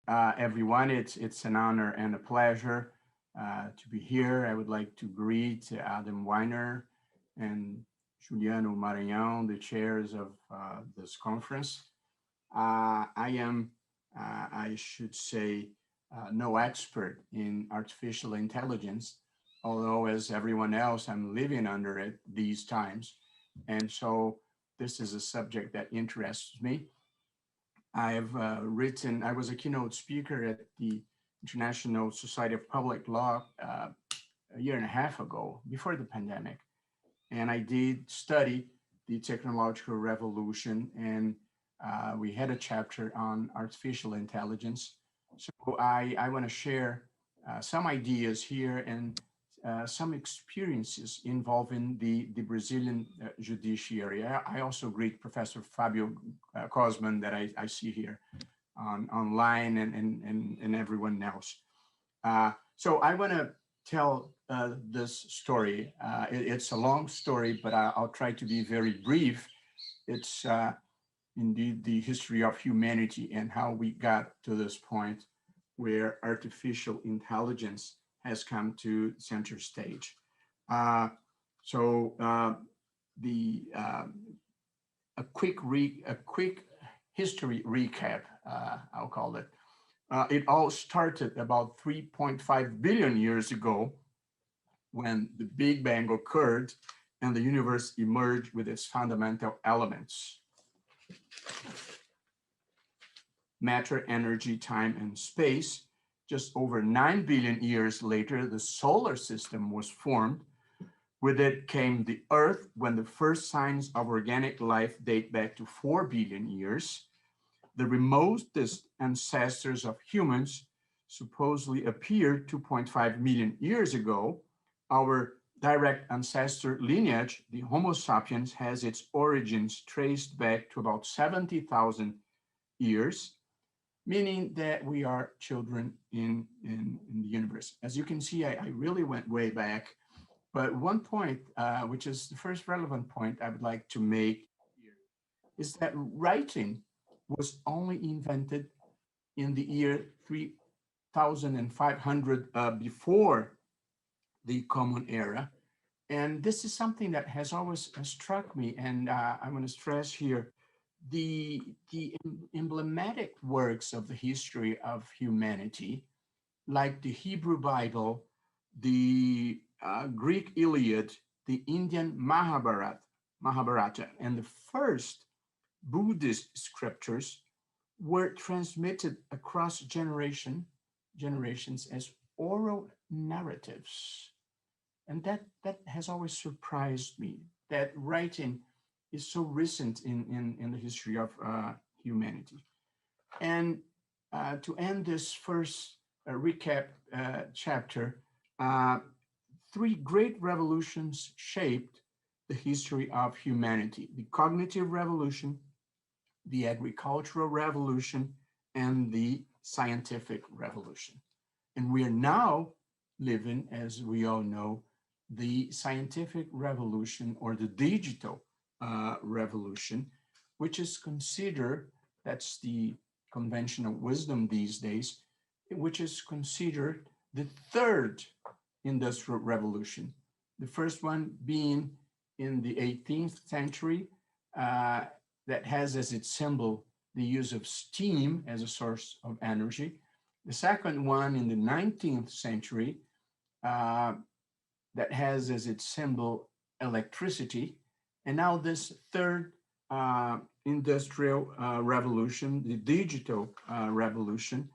everyone. It's an honor and a pleasure to be here. I would like to greet Adam Weiner and Juliano Maranhão, the chairs of this conference. I am, I should say, no expert in artificial intelligence, although as everyone else, I'm living under it these times. And so this is a subject that interests me. I was a keynote speaker at the International Society of Public Law a year and a half ago, before the pandemic. And I did study the technological revolution, and we had a chapter on artificial intelligence. So I want to share some ideas here and some experiences involving the Brazilian judiciary. I also greet Professor Fabio Cosman that I see here online and everyone else. So I want to tell this story. It's a long story, but I'll try to be very brief. It's indeed the history of humanity and how we got to this point where artificial intelligence has come to center stage. Uh, so the a quick history recap, I'll call it. It all started about 3.5 billion years ago when the Big Bang occurred and the universe emerged with its fundamental elements: matter, energy, time, and space. Just over 9 billion years later, the solar system was formed. With it came the Earth, when the first signs of organic life date back to 4 billion years. The remotest ancestors of humans supposedly appeared 2.5 million years ago. Our direct ancestor lineage, the Homo sapiens, has its origins traced back to about 70,000 years, meaning that we are children in the universe. As you can see, I really went way back. But one point, which is the first relevant point I would like to make here, is that writing was only invented in the year 3500 before the Common Era. And this is something that has always struck me, and I want to stress here the emblematic works of the history of humanity, like the Hebrew Bible, the Greek Iliad, the Indian Mahabharata, and the first Buddhist scriptures were transmitted across generations as oral narratives. And that has always surprised me, that writing is so recent in the history of humanity. And to end this first recap chapter, uh, three great revolutions shaped the history of humanity: the cognitive revolution, the agricultural revolution, and the scientific revolution. And we are now living, as we all know, the scientific revolution or the digital revolution, which is considered, that's the conventional wisdom these days, which is considered the third industrial revolution. The first one being in the 18th century, that has as its symbol the use of steam as a source of energy. The second one in the 19th century, that has as its symbol electricity. And now this third industrial revolution, the digital revolution,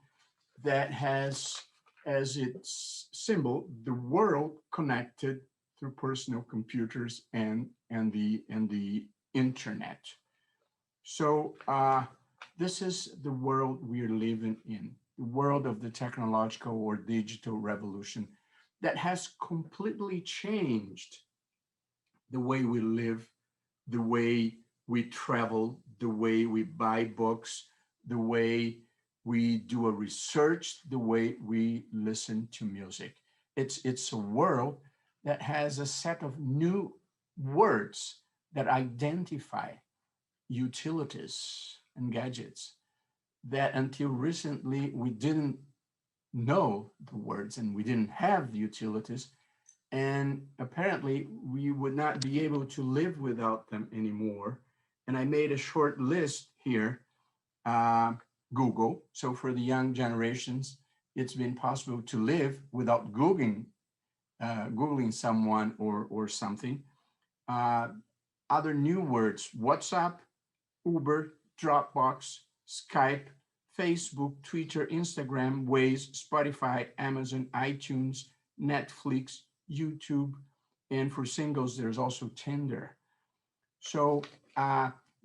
that has as its symbol the world connected through personal computers and the internet. So this is the world we're living in, the world of the technological or digital revolution that has completely changed the way we live, the way we travel, the way we buy books, the way we do a research, the way we listen to music. It's a world that has a set of new words that identify utilities and gadgets. that until recently we didn't know the words and we didn't have the utilities. And apparently, we would not be able to live without them anymore. And I made a short list here. Uh, Google. So for the young generations, it's been possible to live without Googling someone or something. Uh, Other new words: WhatsApp, Uber, Dropbox, Skype, Facebook, Twitter, Instagram, Waze, Spotify, Amazon, iTunes, Netflix, YouTube, and for singles, there's also Tinder. So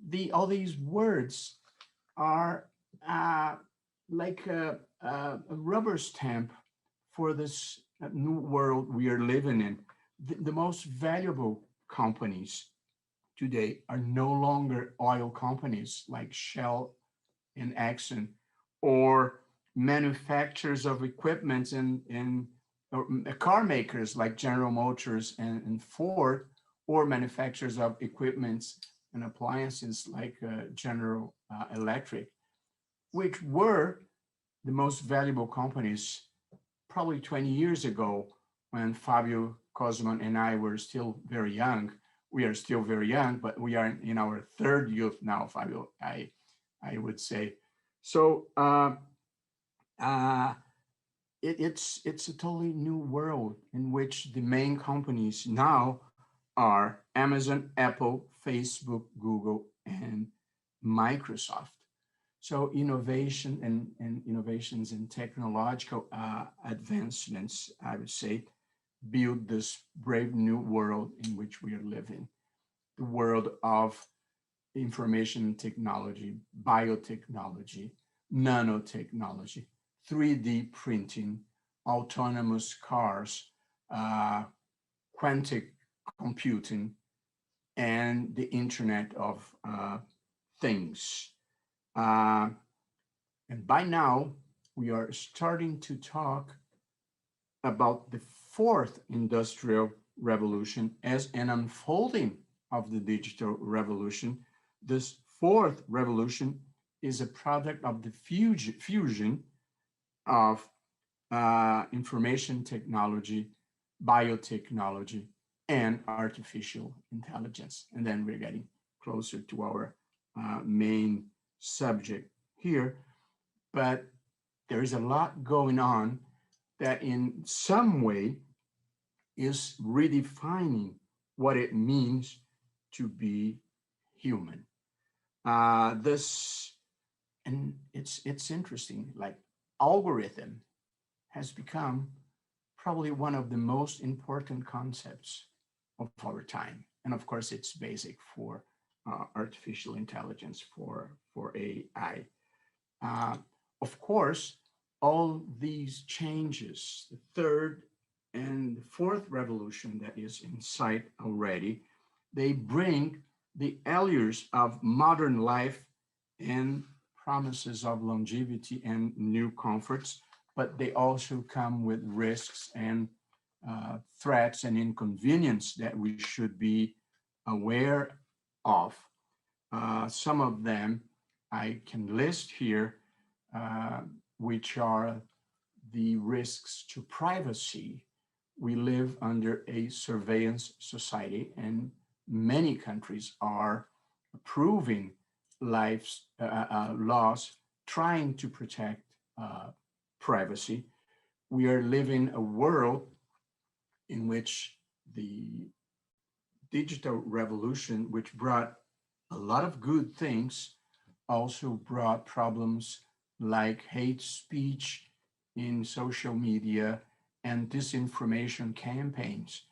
the all these words are uh, like a rubber stamp for this new world we are living in. The most valuable companies today are no longer oil companies like Shell and Exxon, or manufacturers of equipment and or car makers like General Motors and Ford, or manufacturers of equipment and appliances like General Electric, which were the most valuable companies probably 20 years ago when Fabio, Cosman, and I were still very young. We are still very young, but we are in our third youth now, Fabio, I would say. So uh, it's a totally new world in which the main companies now are Amazon, Apple, Facebook, Google, and Microsoft. So innovation and innovations in technological advancements, I would say, build this brave new world in which we are living. The world of information technology, biotechnology, nanotechnology, 3D printing, autonomous cars, uh, quantic computing, and the Internet of Things. Uh, and by now, we are starting to talk about the fourth industrial revolution as an unfolding of the digital revolution. This fourth revolution is a product of the fusion of information technology, biotechnology, and artificial intelligence. And then we're getting closer to our main subject here. But there is a lot going on that in some way is redefining what it means to be human. This and it's interesting. Like algorithm has become probably one of the most important concepts of our time, and of course, it's basic for artificial intelligence for AI. Uh, of course, all these changes, the third and the fourth revolution that is in sight already, they bring the allures of modern life and promises of longevity and new comforts, but they also come with risks and threats and inconvenience that we should be aware of. Some of them I can list here, uh, which are the risks to privacy. We live under a surveillance society, and many countries are approving laws trying to protect uh, privacy. We are living a world in which the digital revolution, which brought a lot of good things, also brought problems like hate speech in social media and disinformation campaigns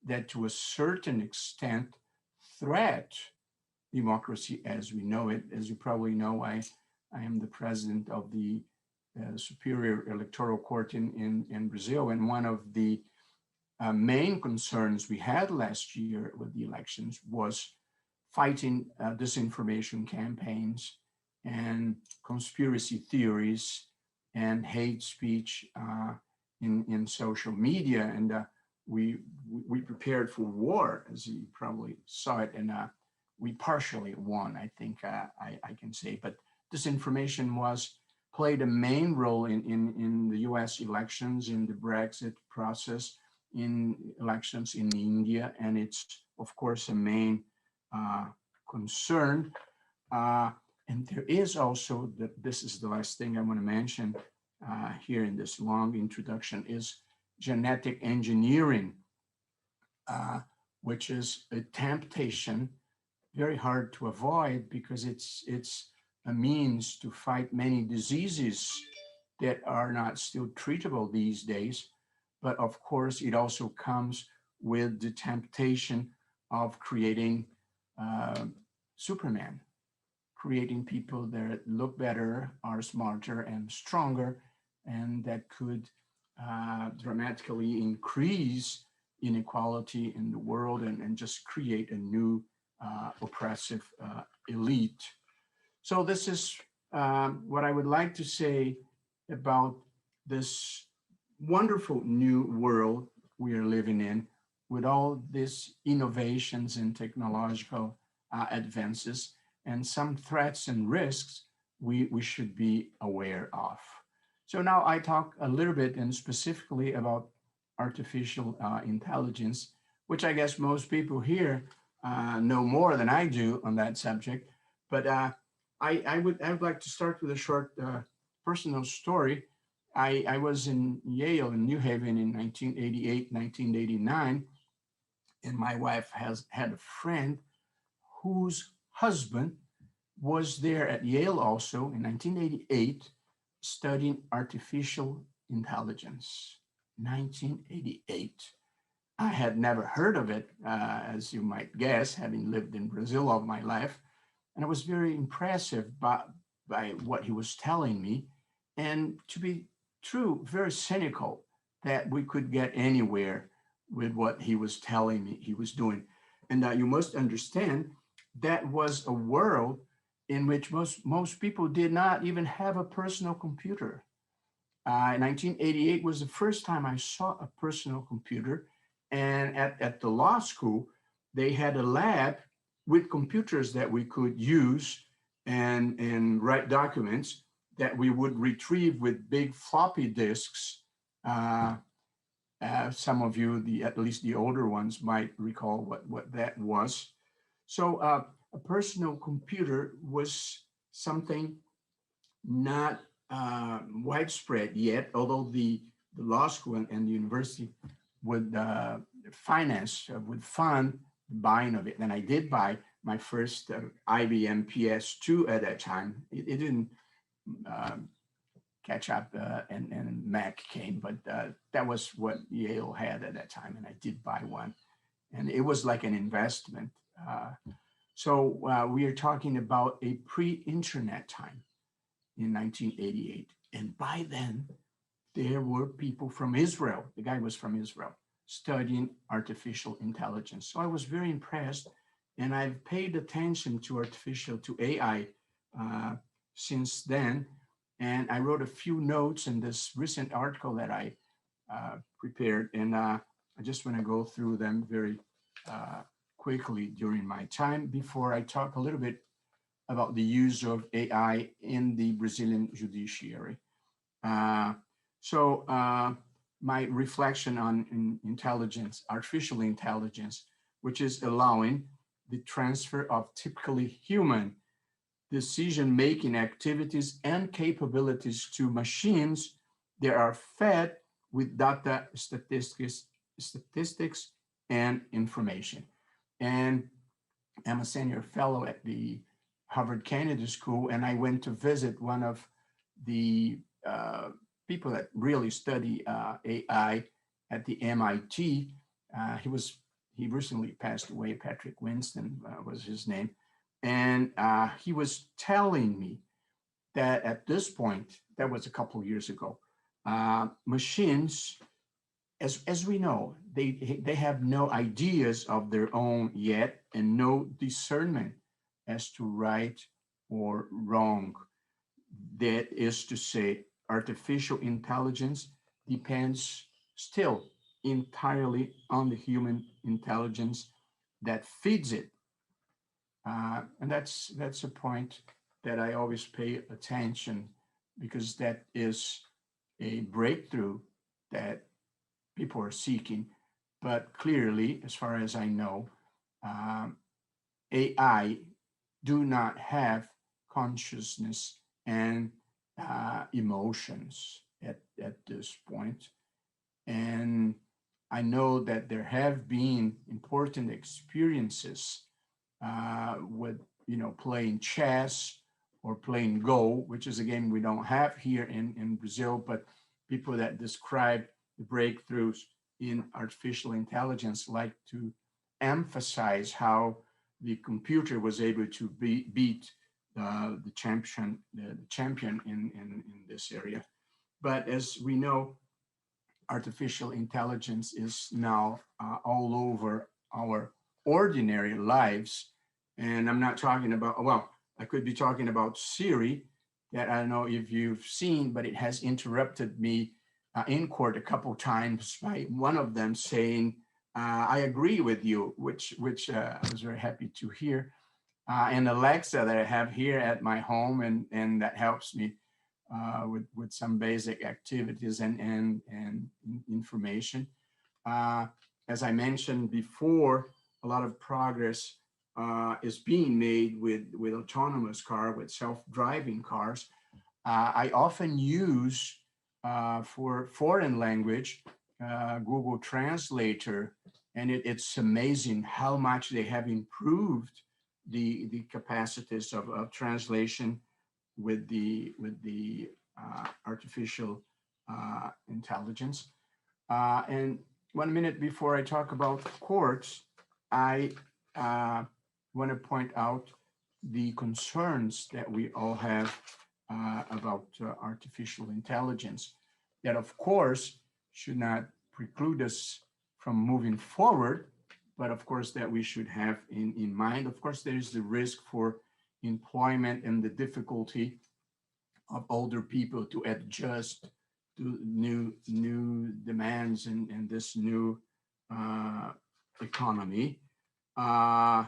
that, to a certain extent, threat democracy as we know it. As you probably know, I am the president of the Superior Electoral Court in Brazil, and one of the main concerns we had last year with the elections was fighting disinformation campaigns and conspiracy theories and hate speech in social media. And we prepared for war, as you probably saw it, and we partially won, I think I can say. But disinformation was played a main role in the US elections, in the Brexit process, in elections in India, and it's, of course, a main uh, concern. Uh, and there is also, this is the last thing I want to mention here in this long introduction, is genetic engineering, uh, which is a temptation very hard to avoid because it's a means to fight many diseases that are not still treatable these days. But of course, it also comes with the temptation of creating uh, Superman, creating people that look better, are smarter, and stronger, and that could dramatically increase inequality in the world and just create a new oppressive elite. So, this is what I would like to say about this wonderful new world we are living in with all these innovations and technological advances and some threats and risks we should be aware of. So now I talk a little bit and specifically about artificial intelligence, which I guess most people here know more than I do on that subject. But I would like to start with a short personal story. I was in Yale in New Haven in 1988, 1989, and my wife has had a friend whose husband was there at Yale also in 1988 studying artificial intelligence. 1988. I had never heard of it, as you might guess, having lived in Brazil all my life. And I was very impressive by what he was telling me. And to be true, very cynical that we could get anywhere with what he was telling me he was doing. And you must understand that was a world in which most people did not even have a personal computer. 1988 was the first time I saw a personal computer. And at the law school, they had a lab with computers that we could use and write documents that we would retrieve with big floppy disks. Uh, some of you, at least the older ones, might recall what that was. So a personal computer was something not widespread yet, although the law school and the university would would fund the buying of it. And I did buy my first IBM PS2 at that time. It didn't um, catch up and Mac came, but that was what Yale had at that time. And I did buy one. And it was like an investment. So we are talking about a pre-internet time in 1988. And by then, there were people from Israel. The guy was from Israel studying artificial intelligence. So I was very impressed. And I've paid attention to AI since then. And I wrote a few notes in this recent article that I prepared. And I just want to go through them very uh, quickly during my time before I talk a little bit about the use of AI in the Brazilian judiciary. Uh, so my reflection on intelligence, artificial intelligence, which is allowing the transfer of typically human decision-making activities and capabilities to machines that are fed with data, statistics and information. And I'm a senior fellow at the Harvard Kennedy School, and I went to visit one of the people that really study AI at the MIT. He recently passed away. Patrick Winston was his name, and he was telling me that at this point, that was a couple of years ago, machines, as we know, they have no ideas of their own yet and no discernment as to right or wrong. That is to say, artificial intelligence depends still entirely on the human intelligence that feeds it. And that's a point that I always pay attention because that is a breakthrough that people are seeking. But clearly, as far as I know, um, AI do not have consciousness and emotions at this point. And I know that there have been important experiences with, playing chess or playing Go, which is a game we don't have here in Brazil, but people that describe the breakthroughs in artificial intelligence like to emphasize how the computer was able to beat the champion in this area. But as we know, artificial intelligence is now all over our ordinary lives. And I'm not talking about, well, I could be talking about Siri, that I don't know if you've seen, but it has interrupted me in court a couple times by one of them saying, I agree with you, which I was very happy to hear. And Alexa that I have here at my home, and that helps me with some basic activities and information. Uh, as I mentioned before, a lot of progress is being made with autonomous car, with self-driving cars. I often use for foreign language Google Translator, and it's amazing how much they have improved the capacities of translation with the artificial intelligence. And 1 minute before I talk about courts, I want to point out the concerns that we all have about artificial intelligence, that of course should not preclude us from moving forward, but of course that we should have in mind. Of course, there is the risk for employment and the difficulty of older people to adjust to new demands and this new uh, economy. Uh,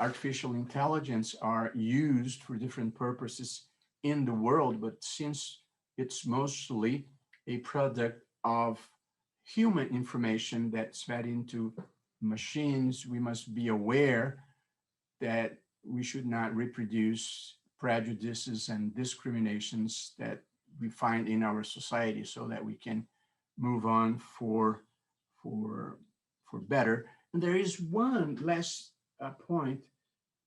Artificial intelligence are used for different purposes in the world, but since it's mostly a product of human information that's fed into machines, we must be aware that we should not reproduce prejudices and discriminations that we find in our society, so that we can move on for for better. And there is one last point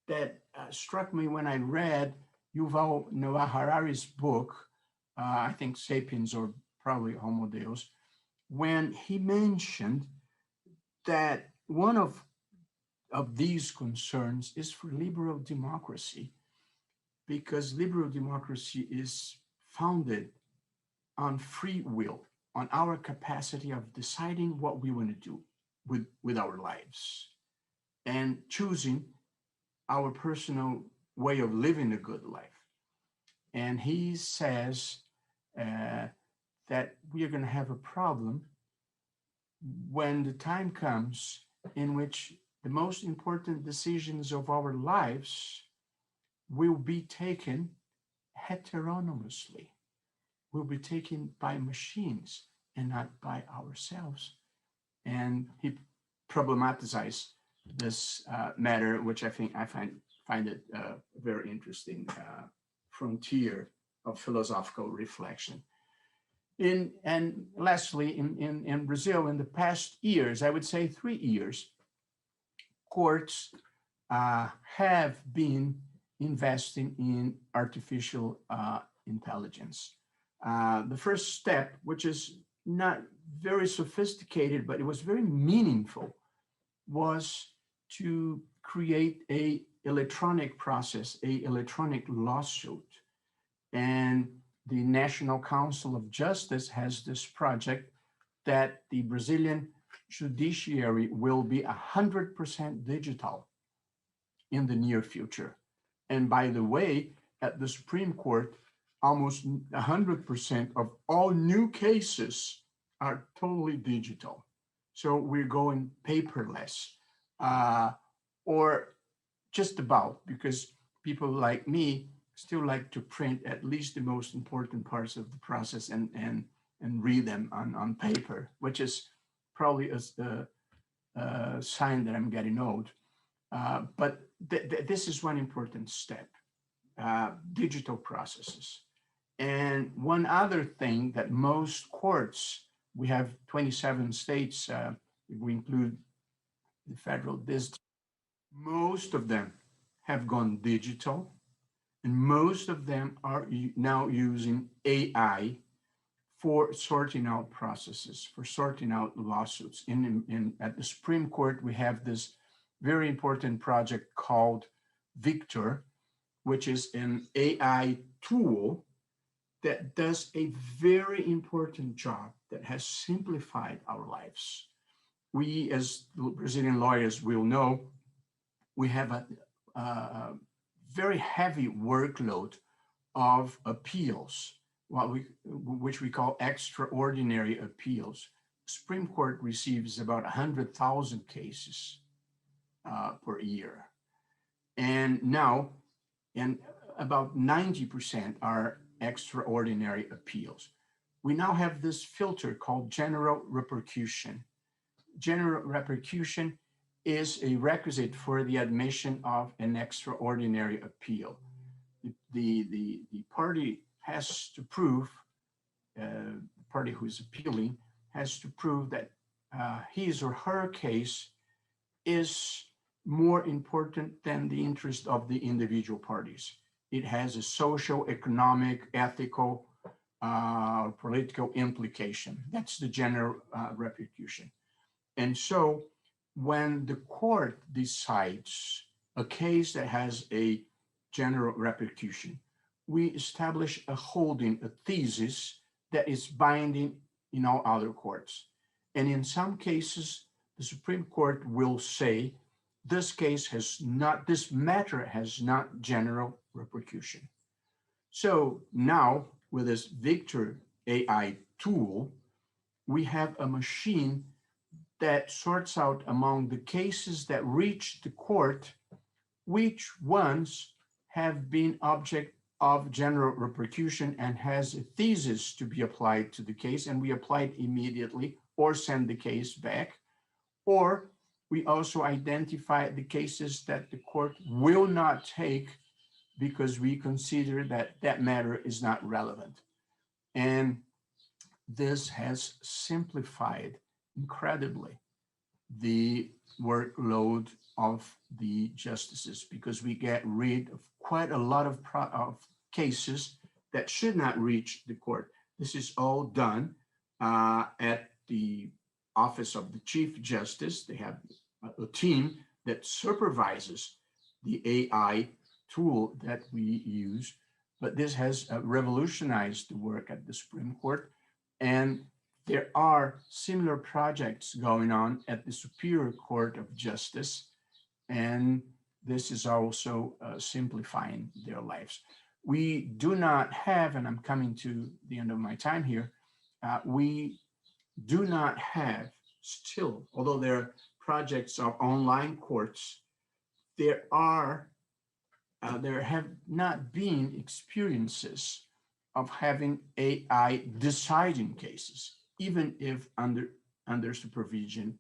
that struck me when I read Yuval Noah Harari's book, I think *Sapiens* or probably *Homo Deus*, when he mentioned that one of these concerns is for liberal democracy, because liberal democracy is founded on free will, on our capacity of deciding what we want to do with our lives and choosing our personal way of living a good life. And he says uh, that we are going to have a problem when the time comes in which the most important decisions of our lives will be taken heteronomously, will be taken by machines and not by ourselves. And he problematized this matter, which I find it a very interesting frontier of philosophical reflection. And lastly, in Brazil, in the past years, I would say 3 years, courts have been investing in artificial intelligence. The first step, which is not very sophisticated, but it was very meaningful, was to create a electronic process, a electronic lawsuit. And the National Council of Justice has this project that the Brazilian judiciary will be 100% digital in the near future. And by the way, at the Supreme Court, almost 100% of all new cases are totally digital. So we're going paperless, uh, or just about, because people like me still like to print at least the most important parts of the process and read them on paper, which is probably a sign that I'm getting old. But this is one important step, digital processes. And one other thing that most courts, we have 27 states, if we include the federal district, most of them have gone digital, and most of them are now using AI for sorting out processes, for sorting out lawsuits. At the Supreme Court, we have this very important project called Victor, which is an AI tool that does a very important job that has simplified our lives. We, as Brazilian lawyers, will know we have a very heavy workload of appeals, which we call extraordinary appeals. Supreme Court receives about 100,000 cases per year. And now, and about 90% are extraordinary appeals. We now have this filter called general repercussion. General repercussion is a requisite for the admission of an extraordinary appeal. The party has to prove, the party who is appealing has to prove that his or her case is more important than the interest of the individual parties. It has a social, economic, ethical, political implication. That's the general repercussion. And so when the court decides a case that has a general repercussion, we establish a holding, a thesis that is binding in all other courts. And in some cases, the Supreme Court will say, this matter has not general repercussion. So now with this Victor AI tool, we have a machine that sorts out among the cases that reach the court, which ones have been object of general repercussion and has a thesis to be applied to the case, and we apply it immediately or send the case back. Or we also identify the cases that the court will not take because we consider that that matter is not relevant. And this has simplified incredibly the workload of the justices because we get rid of quite a lot of cases that should not reach the court. This is all done at the Office of the Chief Justice. They have a team that supervises the AI tool that we use, but this has revolutionized the work at the Supreme Court. And there are similar projects going on at the Superior Court of Justice, and this is also simplifying their lives. We do not have, and I'm coming to the end of my time here, we do not have still, although there are projects of online courts, there have not been experiences of having AI deciding cases, even if under supervision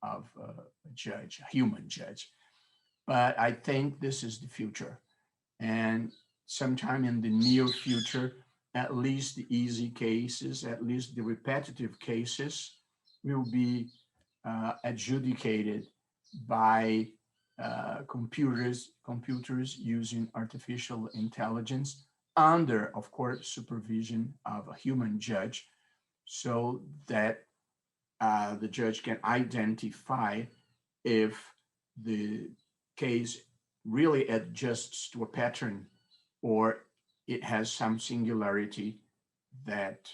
of a judge, a human judge. But I think this is the future. And sometime in the near future, at least the easy cases, at least the repetitive cases will be adjudicated by computers using artificial intelligence under, of course, supervision of a human judge, so that the judge can identify if the case really adjusts to a pattern or it has some singularity that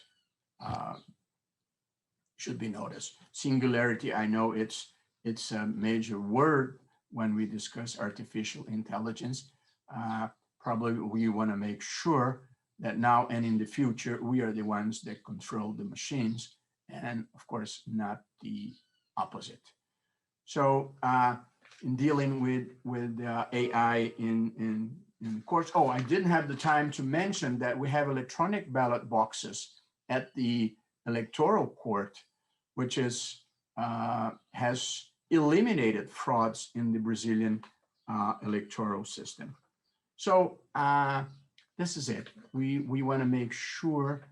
should be noticed. Singularity, I know it's a major word when we discuss artificial intelligence. Probably we want to make sure that now and in the future, we are the ones that control the machines, and of course, not the opposite. So in dealing with AI in in courts. Oh, I didn't have the time to mention that we have electronic ballot boxes at the electoral court, which has eliminated frauds in the Brazilian electoral system. So this is it. We want to make sure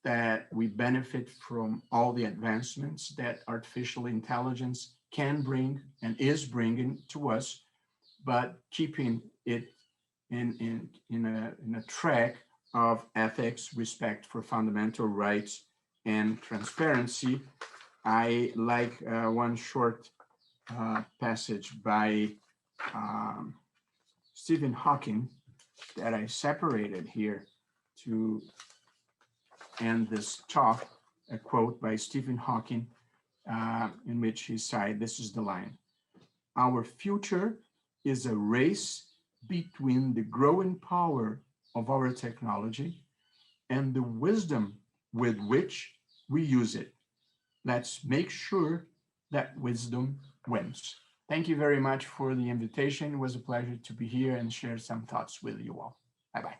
that we benefit from all the advancements that artificial intelligence can bring and is bringing to us, but keeping it in a track of ethics, respect for fundamental rights, and transparency. I like one short passage by Stephen Hawking that I separated here to end this talk, a quote by Stephen Hawking in which he said, this is the line: "Our future is a race between the growing power of our technology and the wisdom with which we use it. Let's make sure that wisdom wins." Thank you very much for the invitation. It was a pleasure to be here and share some thoughts with you all. Bye-bye.